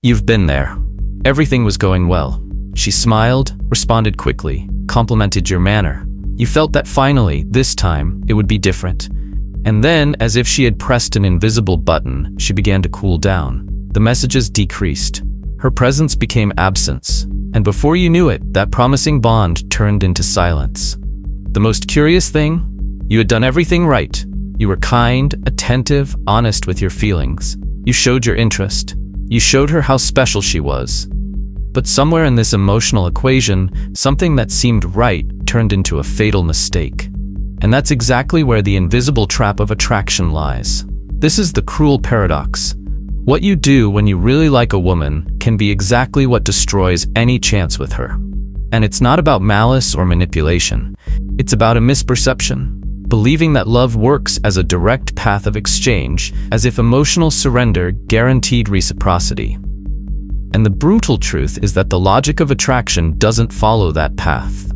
You've been there. Everything was going well. She smiled, responded quickly, complimented your manner. You felt that finally, this time, it would be different. And then, as if she had pressed an invisible button, she began to cool down. The messages decreased. Her presence became absence. And before you knew it, that promising bond turned into silence. The most curious thing? You had done everything right. You were kind, attentive, honest with your feelings. You showed your interest. You showed her how special she was. But somewhere in this emotional equation, something that seemed right turned into a fatal mistake. And that's exactly where the invisible trap of attraction lies. This is the cruel paradox. What you do when you really like a woman can be exactly what destroys any chance with her. And it's not about malice or manipulation. It's about a misperception. Believing that love works as a direct path of exchange, as if emotional surrender guaranteed reciprocity. And the brutal truth is that the logic of attraction doesn't follow that path.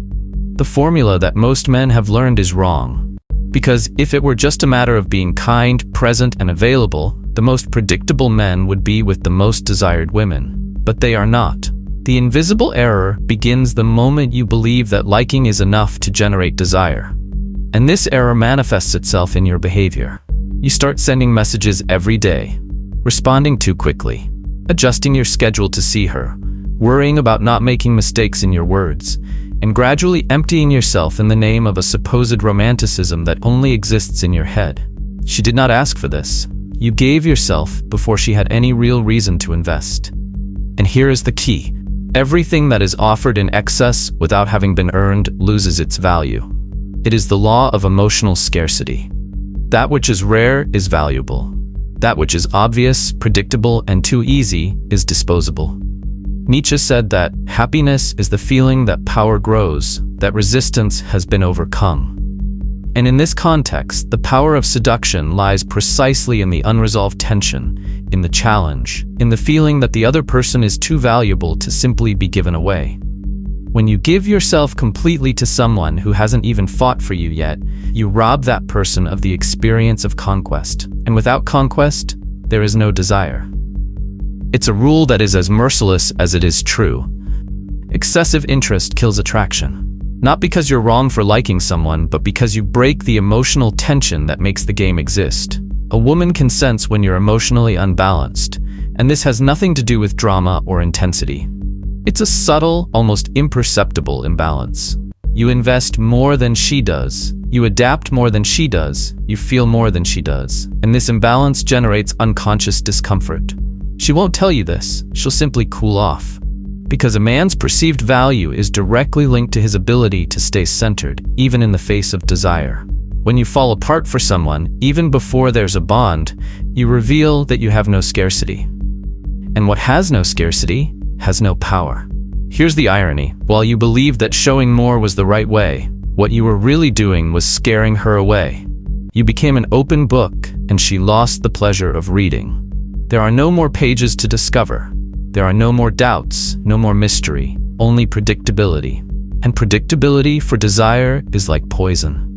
The formula that most men have learned is wrong. Because if it were just a matter of being kind, present, and available, the most predictable men would be with the most desired women. But they are not. The invisible error begins the moment you believe that liking is enough to generate desire. And this error manifests itself in your behavior. You start sending messages every day, responding too quickly, adjusting your schedule to see her, worrying about not making mistakes in your words, and gradually emptying yourself in the name of a supposed romanticism that only exists in your head. She did not ask for this. You gave yourself before she had any real reason to invest. And here is the key. Everything that is offered in excess without having been earned loses its value. It is the law of emotional scarcity. That which is rare is valuable. That which is obvious, predictable, and too easy is disposable. Nietzsche said that happiness is the feeling that power grows, that resistance has been overcome. And in this context, the power of seduction lies precisely in the unresolved tension, in the challenge, in the feeling that the other person is too valuable to simply be given away. When you give yourself completely to someone who hasn't even fought for you yet, you rob that person of the experience of conquest. And without conquest, there is no desire. It's a rule that is as merciless as it is true. Excessive interest kills attraction. Not because you're wrong for liking someone, but because you break the emotional tension that makes the game exist. A woman can sense when you're emotionally unbalanced, and this has nothing to do with drama or intensity. It's a subtle, almost imperceptible imbalance. You invest more than she does. You adapt more than she does. You feel more than she does. And this imbalance generates unconscious discomfort. She won't tell you this. She'll simply cool off. Because a man's perceived value is directly linked to his ability to stay centered, even in the face of desire. When you fall apart for someone, even before there's a bond, you reveal that you have no scarcity. And what has no scarcity has no power. Here's the irony. While you believed that showing more was the right way, what you were really doing was scaring her away. You became an open book, and she lost the pleasure of reading. There are no more pages to discover. There are no more doubts, no more mystery, only predictability. And predictability for desire is like poison.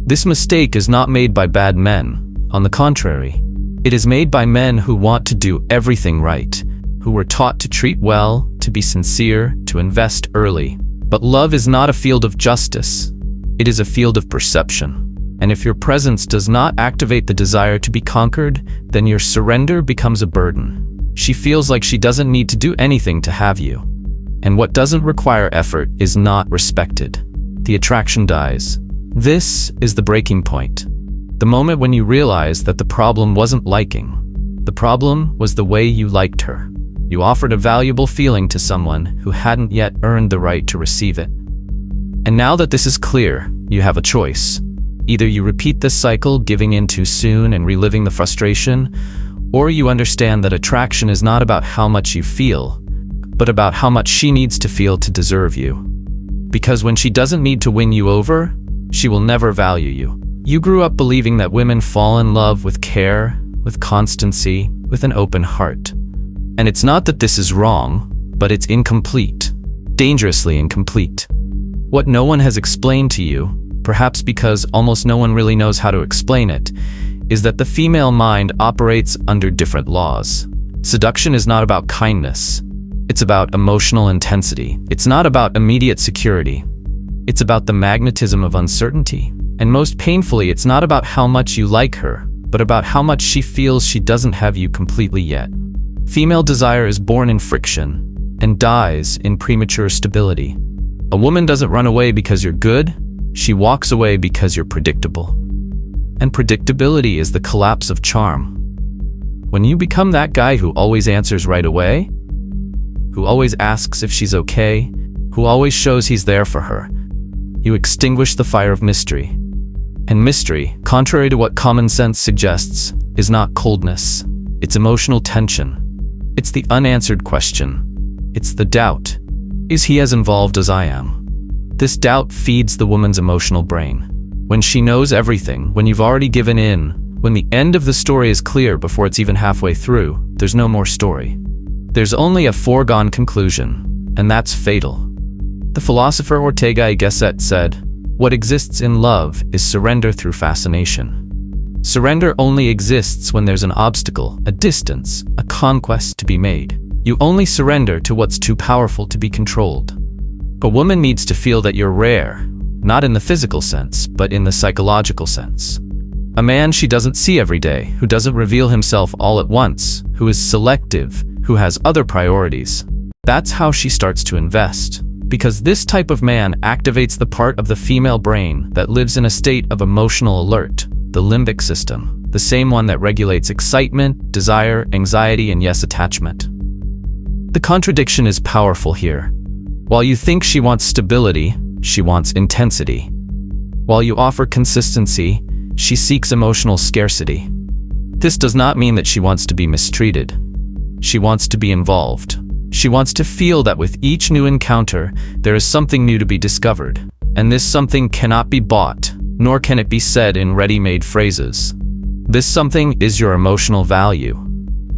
This mistake is not made by bad men. On the contrary, it is made by men who want to do everything right, who were taught to treat well, to be sincere, to invest early. But love is not a field of justice. It is a field of perception. And if your presence does not activate the desire to be conquered, then your surrender becomes a burden. She feels like she doesn't need to do anything to have you. And what doesn't require effort is not respected. The attraction dies. This is the breaking point. The moment when you realize that the problem wasn't liking. The problem was the way you liked her. You offered a valuable feeling to someone who hadn't yet earned the right to receive it. And now that this is clear, you have a choice. Either you repeat this cycle, giving in too soon and reliving the frustration, or you understand that attraction is not about how much you feel, but about how much she needs to feel to deserve you. Because when she doesn't need to win you over, she will never value you. You grew up believing that women fall in love with care, with constancy, with an open heart. And it's not that this is wrong, but it's incomplete, dangerously incomplete. What no one has explained to you, perhaps because almost no one really knows how to explain it, is that the female mind operates under different laws. Seduction is not about kindness. It's about emotional intensity. It's not about immediate security. It's about the magnetism of uncertainty. And most painfully, it's not about how much you like her, but about how much she feels she doesn't have you completely yet. Female desire is born in friction and dies in premature stability. A woman doesn't run away because you're good. She walks away because you're predictable. And predictability is the collapse of charm. When you become that guy who always answers right away, who always asks if she's okay, who always shows he's there for her, you extinguish the fire of mystery. And mystery, contrary to what common sense suggests, is not coldness. It's emotional tension. It's the unanswered question. It's the doubt. Is he as involved as I am? This doubt feeds the woman's emotional brain. When she knows everything, when you've already given in, when the end of the story is clear before it's even halfway through, there's no more story. There's only a foregone conclusion, and that's fatal. The philosopher Ortega y Gasset said, "What exists in love is surrender through fascination." Surrender only exists when there's an obstacle, a distance, a conquest to be made. You only surrender to what's too powerful to be controlled. A woman needs to feel that you're rare, not in the physical sense, but in the psychological sense. A man she doesn't see every day, who doesn't reveal himself all at once, who is selective, who has other priorities. That's how she starts to invest. Because this type of man activates the part of the female brain that lives in a state of emotional alert, the limbic system, the same one that regulates excitement, desire, anxiety, and yes, attachment. The contradiction is powerful here. While you think she wants stability, she wants intensity. While you offer consistency, she seeks emotional scarcity. This does not mean that she wants to be mistreated. She wants to be involved. She wants to feel that with each new encounter, there is something new to be discovered. And this something cannot be bought, nor can it be said in ready-made phrases. This something is your emotional value.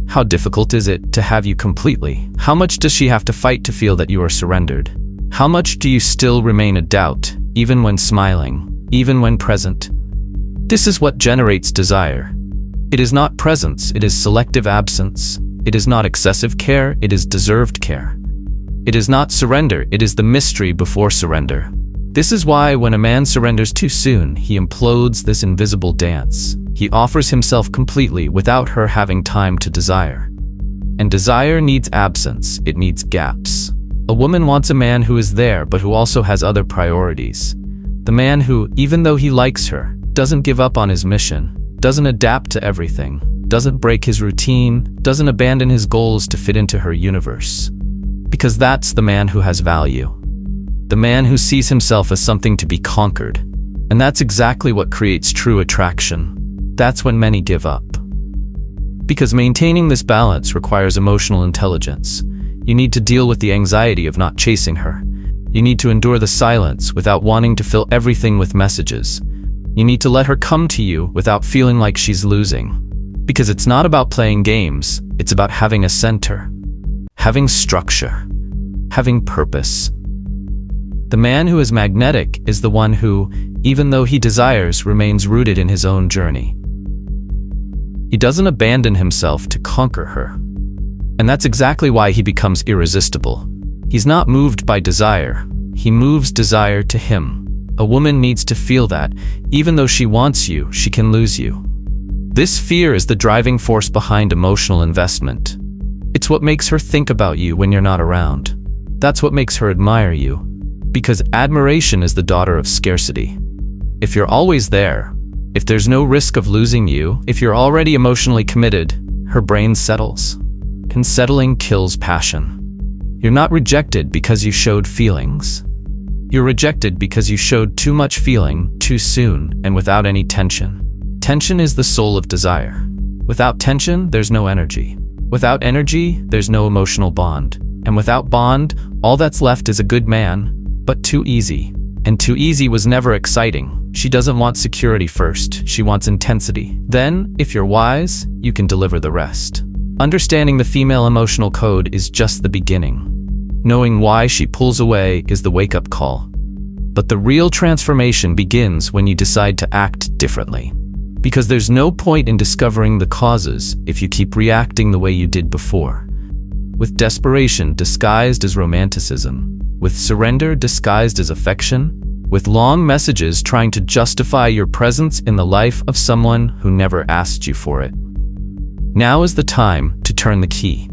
How difficult is it to have you completely? How much does she have to fight to feel that you are surrendered? How much do you still remain a doubt, even when smiling, even when present? This is what generates desire. It is not presence, it is selective absence. It is not excessive care, it is deserved care. It is not surrender, it is the mystery before surrender. This is why when a man surrenders too soon, he implodes this invisible dance. He offers himself completely without her having time to desire. And desire needs absence, it needs gaps. A woman wants a man who is there but who also has other priorities. The man who, even though he likes her, doesn't give up on his mission, doesn't adapt to everything, doesn't break his routine, doesn't abandon his goals to fit into her universe. Because that's the man who has value. The man who sees himself as something to be conquered. And that's exactly what creates true attraction. That's when many give up. Because maintaining this balance requires emotional intelligence. You need to deal with the anxiety of not chasing her. You need to endure the silence without wanting to fill everything with messages. You need to let her come to you without feeling like she's losing. Because it's not about playing games, it's about having a center, having structure, having purpose. The man who is magnetic is the one who, even though he desires, remains rooted in his own journey. He doesn't abandon himself to conquer her. And that's exactly why he becomes irresistible. He's not moved by desire, he moves desire to him. A woman needs to feel that, even though she wants you, she can lose you. This fear is the driving force behind emotional investment. It's what makes her think about you when you're not around. That's what makes her admire you. Because admiration is the daughter of scarcity. If you're always there, if there's no risk of losing you, if you're already emotionally committed, her brain settles. And settling kills passion. You're not rejected because you showed feelings. You're rejected because you showed too much feeling, too soon, and without any tension. Tension is the soul of desire. Without tension, there's no energy. Without energy, there's no emotional bond. And without bond, all that's left is a good man, but too easy. And too easy was never exciting. She doesn't want security first, she wants intensity. Then, if you're wise, you can deliver the rest. Understanding the female emotional code is just the beginning. Knowing why she pulls away is the wake-up call. But the real transformation begins when you decide to act differently. Because there's no point in discovering the causes if you keep reacting the way you did before. With desperation disguised as romanticism, with surrender disguised as affection, with long messages trying to justify your presence in the life of someone who never asked you for it. Now is the time to turn the key.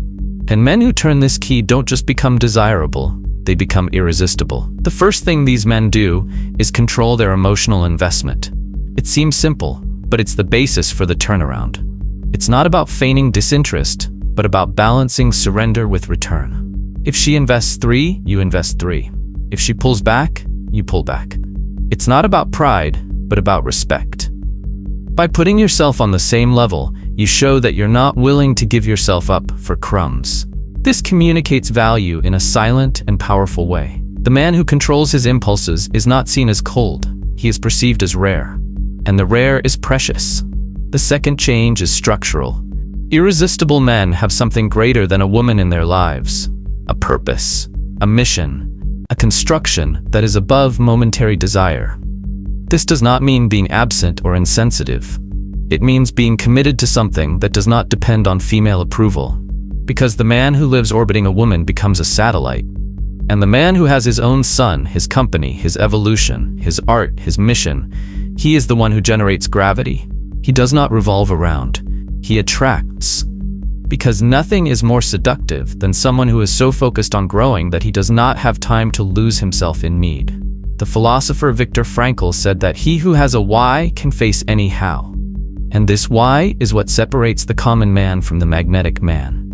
And men who turn this key don't just become desirable, they become irresistible. The first thing these men do is control their emotional investment. It seems simple, but it's the basis for the turnaround. It's not about feigning disinterest, but about balancing surrender with return. If she invests 3, you invest 3. If she pulls back, you pull back. It's not about pride, but about respect. By putting yourself on the same level, you show that you're not willing to give yourself up for crumbs. This communicates value in a silent and powerful way. The man who controls his impulses is not seen as cold, he is perceived as rare. And the rare is precious. The second change is structural. Irresistible men have something greater than a woman in their lives. A purpose, a mission, a construction that is above momentary desire. This does not mean being absent or insensitive. It means being committed to something that does not depend on female approval. Because the man who lives orbiting a woman becomes a satellite. And the man who has his own sun, his company, his evolution, his art, his mission, he is the one who generates gravity. He does not revolve around. He attracts. Because nothing is more seductive than someone who is so focused on growing that he does not have time to lose himself in need. The philosopher Viktor Frankl said that he who has a why can face any how. And this why is what separates the common man from the magnetic man.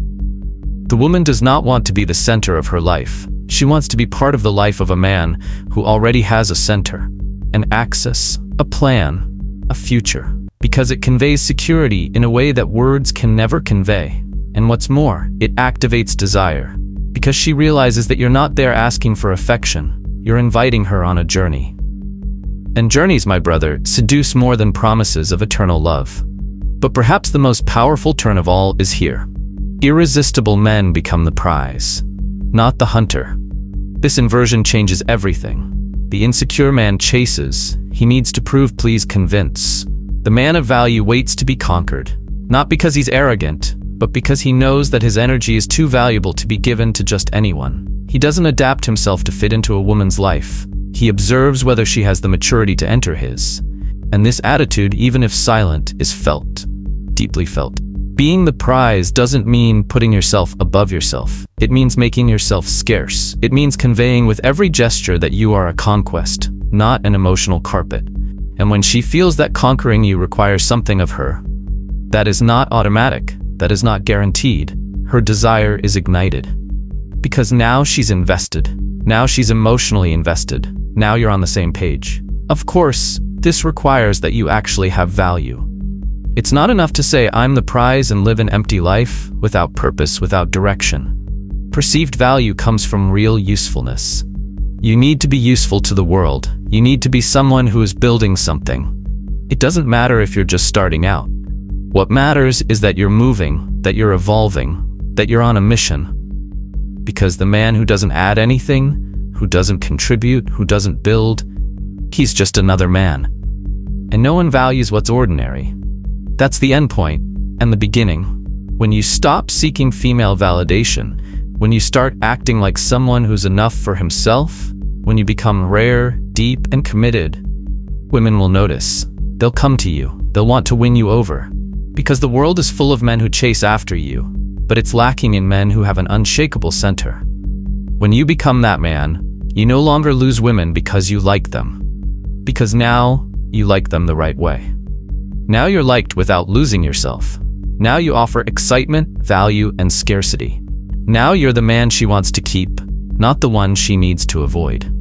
The woman does not want to be the center of her life. She wants to be part of the life of a man who already has a center, an axis, a plan, a future. Because it conveys security in a way that words can never convey. And what's more, it activates desire. Because she realizes that you're not there asking for affection. You're inviting her on a journey. And journeys, my brother, seduce more than promises of eternal love. But perhaps the most powerful turn of all is here. Irresistible men become the prize, not the hunter. This inversion changes everything. The insecure man chases. He needs to prove, please convince. The man of value waits to be conquered, not because he's arrogant, but because he knows that his energy is too valuable to be given to just anyone. He doesn't adapt himself to fit into a woman's life. He observes whether she has the maturity to enter his. And this attitude, even if silent, is felt, deeply felt. Being the prize doesn't mean putting yourself above yourself. It means making yourself scarce. It means conveying with every gesture that you are a conquest, not an emotional carpet. And when she feels that conquering you requires something of her, that is not automatic, that is not guaranteed. Her desire is ignited. Because now she's invested. Now she's emotionally invested. Now you're on the same page. Of course, this requires that you actually have value. It's not enough to say, I'm the prize and live an empty life, without purpose, without direction. Perceived value comes from real usefulness. You need to be useful to the world. You need to be someone who is building something. It doesn't matter if you're just starting out. What matters is that you're moving, that you're evolving, that you're on a mission. Because the man who doesn't add anything, who doesn't contribute, who doesn't build, he's just another man. And no one values what's ordinary. That's the end point and the beginning. When you stop seeking female validation, when you start acting like someone who's enough for himself, when you become rare, deep, and committed, women will notice. They'll come to you. They'll want to win you over. Because the world is full of men who chase after you, but it's lacking in men who have an unshakable center. When you become that man, you no longer lose women because you like them. Because now, you like them the right way. Now you're liked without losing yourself. Now you offer excitement, value, and scarcity. Now you're the man she wants to keep, not the one she needs to avoid.